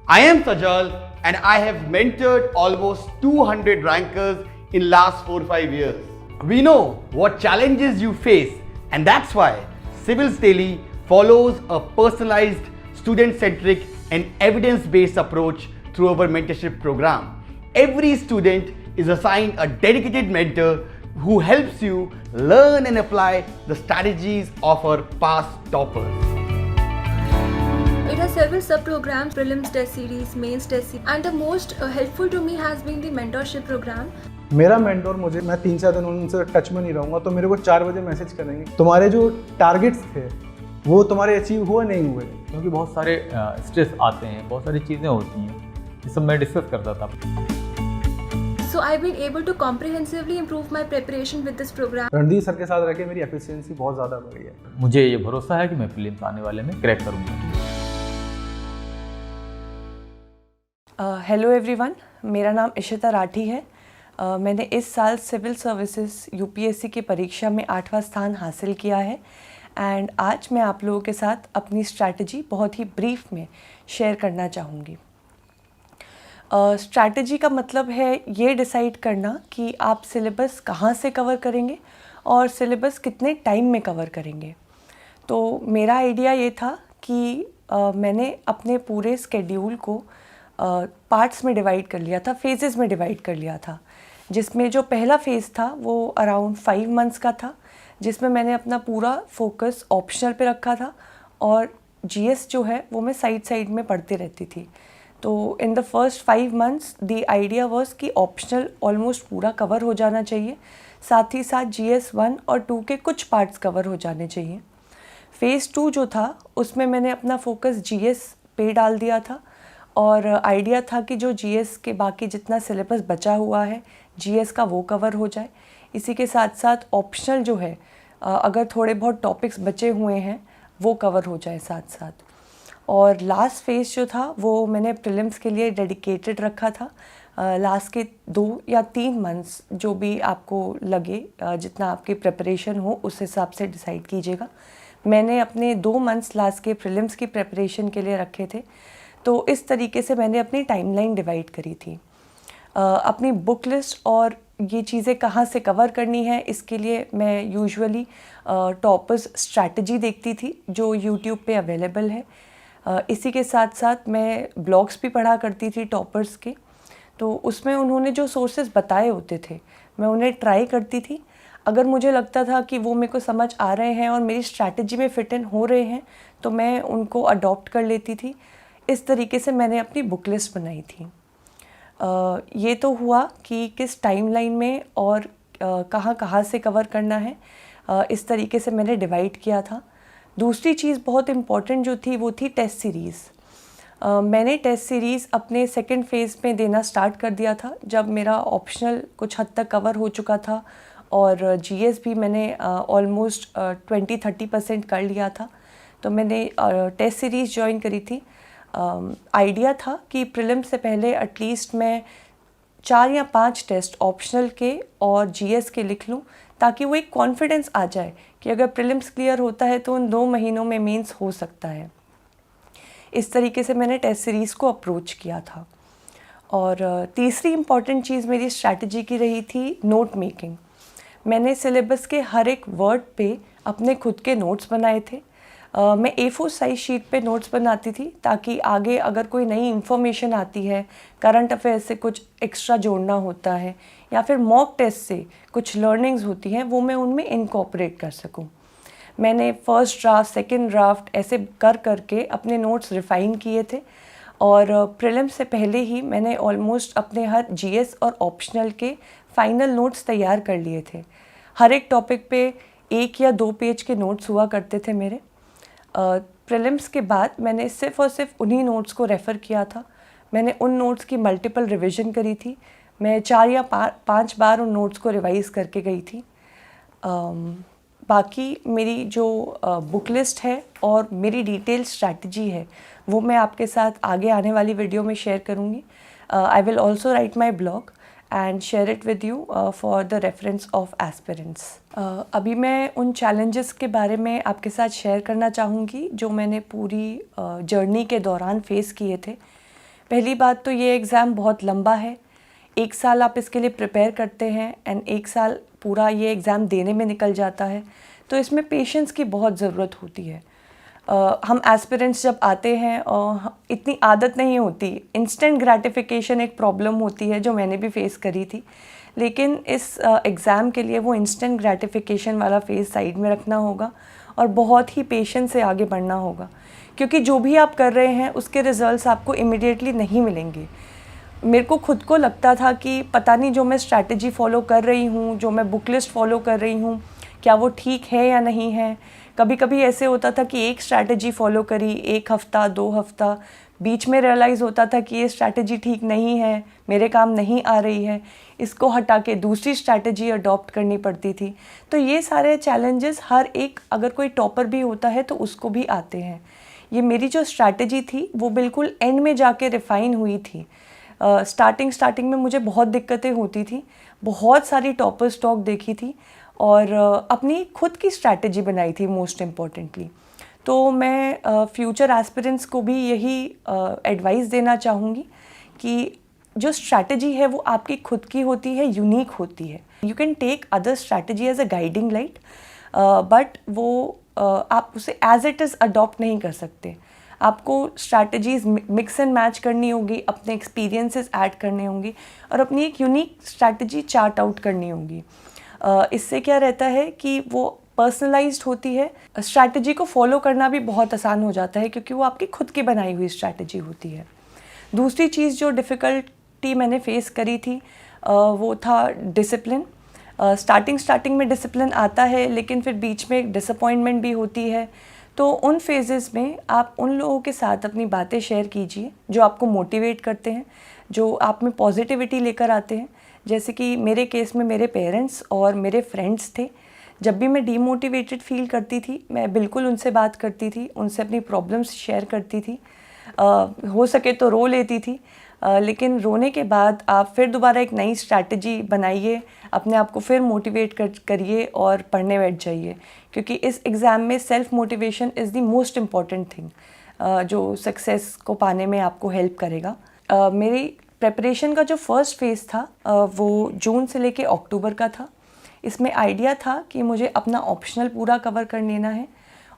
I am Sajal and I have mentored almost 200 rankers in last 4-5 years. We know what challenges you face, and that's why Civils Daily follows a personalized, student-centric and evidence-based approach through our mentorship program. Every student is assigned a dedicated mentor who helps you learn and apply the strategies of our past toppers. It has several sub-programs, prelims test series, mains test series, and the most helpful to me has been the mentorship program. मेरा mentor मुझे, मैं 3-4 दिन उनसे touch में नहीं रहूँगा तो मेरे को 4 बजे मैसेज करेंगे, तुम्हारे जो टारगेट्स थे वो तुम्हारे अचीव हुए नहीं हुए, क्योंकि बहुत सारे स्ट्रेस आते हैं, बहुत सारी चीज़ें होती हैं, ये सब मैं डिस्कस करता था। So I've been able to comprehensively improve my preparation with this program. Randeep sir के साथ रह के मेरी एफिशिएंसी बहुत ज़्यादा बढ़ी है। मुझे ये भरोसा है कि मैं प्रीलिम्स आने वाले में क्रैक करूँगा। हेलो एवरीवन, मेरा नाम इशिता राठी है। मैंने इस साल सिविल सर्विसेज यूपीएससी की परीक्षा में 8वां स्थान हासिल किया है एंड आज मैं आप लोगों के साथ अपनी स्ट्रैटेजी बहुत ही ब्रीफ में शेयर करना चाहूँगी। स्ट्रैटेजी का मतलब है ये डिसाइड करना कि आप सिलेबस कहाँ से कवर करेंगे और सिलेबस कितने टाइम में कवर करेंगे। तो मेरा आइडिया ये था कि मैंने अपने पूरे स्केड्यूल को पार्ट्स में डिवाइड कर लिया था, फेजेस में डिवाइड कर लिया था, जिसमें जो पहला फेज़ था वो अराउंड 5 मंथ्स का था, जिसमें मैंने अपना पूरा फोकस ऑप्शनल पे रखा था और जीएस जो है वो मैं साइड में पढ़ती रहती थी। तो in the first 5 months the idea was कि ऑप्शनल ऑलमोस्ट पूरा कवर हो जाना चाहिए, साथ ही साथ जीएस 1 और 2 के कुछ पार्ट्स कवर हो जाने चाहिए। फेज़ 2 जो था उसमें मैंने अपना फोकस जीएस पे डाल दिया था और आइडिया था कि जो जीएस के बाकी जितना सिलेबस बचा हुआ है जीएस का वो कवर हो जाए। इसी के साथ साथ ऑप्शनल जो है अगर थोड़े बहुत टॉपिक्स बचे हुए हैं वो कवर हो जाए साथ साथ। और लास्ट फेज़ जो था वो मैंने प्रीलिम्स के लिए डेडिकेटेड रखा था। लास्ट के 2 या 3 मंथ्स जो भी आपको लगे, जितना आपकी प्रिपरेशन हो उस हिसाब से डिसाइड कीजिएगा। मैंने अपने 2 मंथ्स लास्ट के प्रीलिम्स की प्रिपरेशन के लिए रखे थे, तो इस तरीके से मैंने अपनी टाइमलाइन डिवाइड करी थी। अपनी बुक लिस्ट और ये चीज़ें कहाँ से कवर करनी है इसके लिए मैं यूजुअली टॉपर्स स्ट्रैटेजी देखती थी जो यूट्यूब पे अवेलेबल है। इसी के साथ साथ मैं ब्लॉग्स भी पढ़ा करती थी टॉपर्स के, तो उसमें उन्होंने जो सोर्सेज बताए होते थे मैं उन्हें ट्राई करती थी। अगर मुझे लगता था कि वो मेरे को समझ आ रहे हैं और मेरी स्ट्रैटेजी में फिट इन हो रहे हैं तो मैं उनको अडॉप्ट कर लेती थी। इस तरीके से मैंने अपनी बुक लिस्ट बनाई थी। ये तो हुआ कि किस टाइमलाइन में और कहाँ से कवर करना है, इस तरीके से मैंने डिवाइड किया था। दूसरी चीज़ बहुत इम्पॉर्टेंट जो थी वो थी टेस्ट सीरीज़। मैंने टेस्ट सीरीज़ अपने सेकंड फेज़ में देना स्टार्ट कर दिया था जब मेरा ऑप्शनल कुछ हद तक कवर हो चुका था और जीएस भी मैंने ऑलमोस्ट 20-30% कर लिया था। तो मैंने टेस्ट सीरीज़ ज्वाइन करी थी। आइडिया था कि प्रीलिम से पहले एटलीस्ट मैं 4 या 5 टेस्ट ऑप्शनल के और जीएस के लिख लूँ ताकि वो एक कॉन्फिडेंस आ जाए कि अगर प्रीलिम्स क्लियर होता है तो उन 2 महीनों में मेंस हो सकता है। इस तरीके से मैंने टेस्ट सीरीज़ को अप्रोच किया था। और तीसरी इम्पॉर्टेंट चीज़ मेरी स्ट्रैटेजी की रही थी नोट मेकिंग। मैंने सिलेबस के हर एक वर्ड पे अपने खुद के नोट्स बनाए थे। मैं A4 साइज शीट पे नोट्स बनाती थी ताकि आगे अगर कोई नई इन्फॉर्मेशन आती है, करंट अफेयर्स से कुछ एक्स्ट्रा जोड़ना होता है या फिर मॉक टेस्ट से कुछ लर्निंग्स होती हैं वो मैं उनमें इनकॉर्पोरेट कर सकूं। मैंने फर्स्ट ड्राफ्ट, सेकंड ड्राफ्ट ऐसे करके अपने नोट्स रिफ़ाइन किए थे और प्रीलिम से पहले ही मैंने ऑलमोस्ट अपने हर जीएस और ऑप्शनल के फाइनल नोट्स तैयार कर लिए थे। हर एक टॉपिक पे 1 या 2 पेज के नोट्स हुआ करते थे मेरे। प्रीलिम्स के बाद मैंने सिर्फ़ और सिर्फ उन्हीं नोट्स को रेफ़र किया था। मैंने उन नोट्स की मल्टीपल रिवीजन करी थी। मैं 4 या 5 बार उन नोट्स को रिवाइज़ करके गई थी। बाकी मेरी जो बुक लिस्ट है और मेरी डिटेल स्ट्रैटेजी है वो मैं आपके साथ आगे आने वाली वीडियो में शेयर करूँगी। I will also right my blog and share it with you for the reference of aspirants. अभी मैं उन चैलेंजेस के बारे में आपके साथ शेयर करना चाहूँगी जो मैंने पूरी जर्नी के दौरान फेस किए थे। पहली बात तो ये एग्ज़ाम बहुत लंबा है, 1 साल आप इसके लिए प्रिपेयर करते हैं एंड 1 साल पूरा ये एग्ज़ाम देने में निकल जाता है, तो इसमें पेशेंस की बहुत ज़रूरत होती है। हम एस्पिरेंट्स जब आते हैं इतनी आदत नहीं होती, इंस्टेंट ग्रैटिफिकेशन एक प्रॉब्लम होती है जो मैंने भी फेस करी थी, लेकिन इस एग्ज़ाम के लिए वो इंस्टेंट ग्रैटिफिकेशन वाला फेज़ साइड में रखना होगा और बहुत ही पेशेंस से आगे बढ़ना होगा, क्योंकि जो भी आप कर रहे हैं उसके रिजल्ट्स आपको इमिडिएटली नहीं मिलेंगे। मेरे को खुद को लगता था कि पता नहीं जो मैं स्ट्रैटेजी फॉलो कर रही हूँ, जो मैं बुक लिस्ट फॉलो कर रही हूँ, क्या वो ठीक है या नहीं है। कभी कभी ऐसे होता था कि एक स्ट्रैटेजी फॉलो करी 1 हफ़्ता 2 हफ़्ता, बीच में रियलाइज़ होता था कि ये स्ट्रैटेजी ठीक नहीं है, मेरे काम नहीं आ रही है, इसको हटा के दूसरी स्ट्रैटेजी अडॉप्ट करनी पड़ती थी। तो ये सारे चैलेंजेस हर एक, अगर कोई टॉपर भी होता है तो उसको भी आते हैं। ये मेरी जो स्ट्रैटेजी थी वो बिल्कुल एंड में जाके रिफ़ाइन हुई थी। स्टार्टिंग में मुझे बहुत दिक्कतें होती थी, बहुत सारी टॉपर स्टॉक देखी थी और अपनी खुद की स्ट्रैटेजी बनाई थी मोस्ट इम्पॉर्टेंटली। तो मैं फ्यूचर एस्पिरेंट्स को भी यही एडवाइस देना चाहूँगी कि जो स्ट्रैटेजी है वो आपकी खुद की होती है, यूनिक होती है। You can take other strategy as a guiding light, but वो आप उसे एज इट इज़ अडॉप्ट नहीं कर सकते। आपको स्ट्रैटेजीज़ मिक्स एंड मैच करनी होगी, अपने एक्सपीरियंसेस ऐड करने होंगे और अपनी एक यूनिक स्ट्रैटेजी चार्ट आउट करनी होगी। इससे क्या रहता है कि वो पर्सनलाइज्ड होती है। स्ट्रैटेजी को फॉलो करना भी बहुत आसान हो जाता है क्योंकि वो आपकी खुद की बनाई हुई स्ट्रैटेजी होती है। दूसरी चीज़ जो डिफ़िकल्टी मैंने फेस करी थी वो था डिसिप्लिन। स्टार्टिंग में डिसिप्लिन आता है, लेकिन फिर बीच में एक डिसअपॉइंटमेंट भी होती है। तो उन फेजेस में आप उन लोगों के साथ अपनी बातें शेयर कीजिए जो आपको मोटिवेट करते हैं, जो आप में पॉजिटिविटी लेकर आते हैं। जैसे कि मेरे केस में मेरे पेरेंट्स और मेरे फ्रेंड्स थे। जब भी मैं डीमोटिवेटेड फील करती थी, मैं बिल्कुल उनसे बात करती थी, उनसे अपनी प्रॉब्लम्स शेयर करती थी। हो सके तो रो लेती थी, लेकिन रोने के बाद आप फिर दोबारा एक नई स्ट्रैटेजी बनाइए, अपने आप को फिर मोटिवेट करिए और पढ़ने बैठ जाइए, क्योंकि इस एग्ज़ाम में self motivation is the most important thing जो सक्सेस को पाने में आपको हेल्प करेगा। मेरी प्रेपरेशन का जो फर्स्ट फेज़ था वो जून से लेके अक्टूबर का था। इसमें आइडिया था कि मुझे अपना ऑप्शनल पूरा कवर कर लेना है।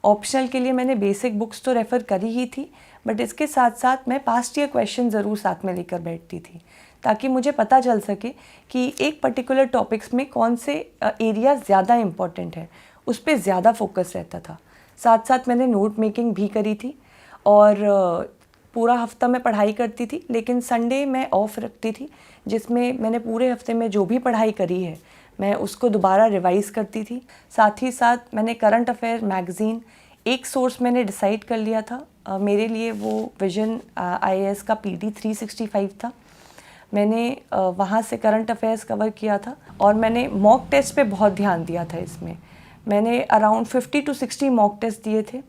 ऑप्शनल के लिए मैंने बेसिक बुक्स तो रेफ़र करी ही थी, बट इसके साथ साथ मैं पास्ट ईयर क्वेश्चन ज़रूर साथ में लेकर बैठती थी, ताकि मुझे पता चल सके कि एक पर्टिकुलर टॉपिक्स में कौन से एरिया ज़्यादा इम्पॉर्टेंट है, उस पर ज़्यादा फोकस रहता था। साथ साथ मैंने नोट मेकिंग भी करी थी और पूरा हफ्ता मैं पढ़ाई करती थी, लेकिन संडे मैं ऑफ रखती थी, जिसमें मैंने पूरे हफ्ते में जो भी पढ़ाई करी है मैं उसको दोबारा रिवाइज़ करती थी। साथ ही साथ मैंने करंट अफेयर मैगज़ीन, एक सोर्स मैंने डिसाइड कर लिया था। मेरे लिए वो विजन IAS का PD 365 था। मैंने वहाँ से करंट अफेयर्स कवर किया था और मैंने मॉक टेस्ट पे बहुत ध्यान दिया था। इसमें मैंने अराउंड 50 to 60 मॉक टेस्ट दिए थे।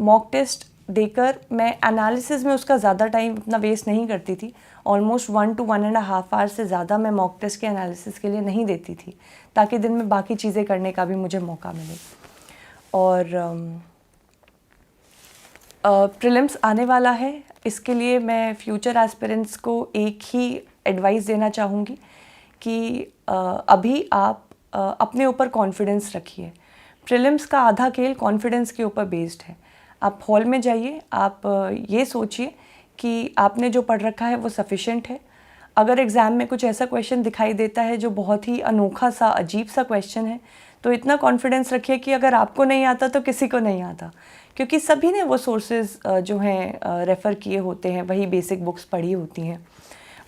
मॉक टेस्ट देकर मैं एनालिसिस में उसका ज़्यादा टाइम अपना वेस्ट नहीं करती थी। ऑलमोस्ट 1 to 1.5 आवर से ज़्यादा मैं मॉक टेस्ट के एनालिसिस के लिए नहीं देती थी, ताकि दिन में बाकी चीज़ें करने का भी मुझे मौका मिले। और प्रीलिम्स आने वाला है, इसके लिए मैं फ्यूचर एस्पिरेंट्स को एक ही एडवाइस देना चाहूँगी कि अभी आप अपने ऊपर कॉन्फिडेंस रखिए। प्रीलिम्स का आधा खेल कॉन्फिडेंस के ऊपर बेस्ड है। आप हॉल में जाइए, आप ये सोचिए कि आपने जो पढ़ रखा है वो सफिशेंट है। अगर एग्ज़ाम में कुछ ऐसा क्वेश्चन दिखाई देता है जो बहुत ही अनोखा सा, अजीब सा क्वेश्चन है, तो इतना कॉन्फिडेंस रखिए कि अगर आपको नहीं आता तो किसी को नहीं आता, क्योंकि सभी ने वो सोर्सेज जो हैं रेफ़र किए होते हैं, वही बेसिक बुक्स पढ़ी होती हैं।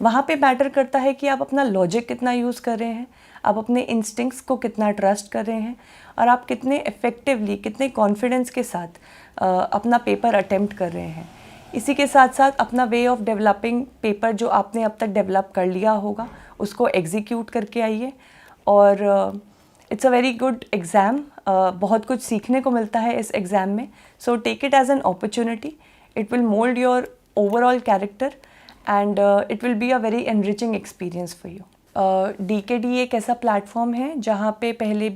वहाँ पे मैटर करता है कि आप अपना लॉजिक कितना यूज़ कर रहे हैं, आप अपने इंस्टिंक्ट्स को कितना ट्रस्ट कर रहे हैं और आप कितने इफ़ेक्टिवली, कितने कॉन्फिडेंस के साथ अपना पेपर अटेम्प्ट कर रहे हैं। इसी के साथ साथ अपना वे ऑफ डेवलपिंग पेपर जो आपने अब तक डेवलप कर लिया होगा, उसको एग्जीक्यूट करके आइए। और it's a very good exam, बहुत कुछ सीखने को मिलता है इस एग्ज़ाम में। So take it as an opportunity, it will mould your overall character and it will be a very enriching experience for you. DKD एक ऐसा प्लेटफॉर्म है जहाँ पे पहले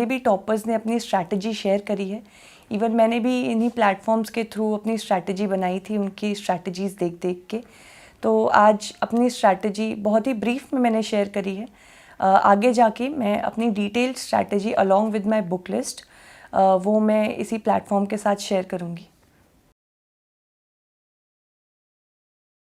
भी टॉपर्स ने अपनी स्ट्रैटेजी शेयर करी है। इवन मैंने भी इन्हीं प्लेटफॉर्म्स के थ्रू अपनी स्ट्रैटेजी बनाई थी, उनकी स्ट्रैटेजीज़ देख देख के। तो आज अपनी स्ट्रैटेजी बहुत ही ब्रीफ में मैंने शेयर करी है। आगे जाके मैं अपनी detailed strategy along with my book list वो मैं इसी प्लेटफॉर्म के साथ शेयर करूँगी।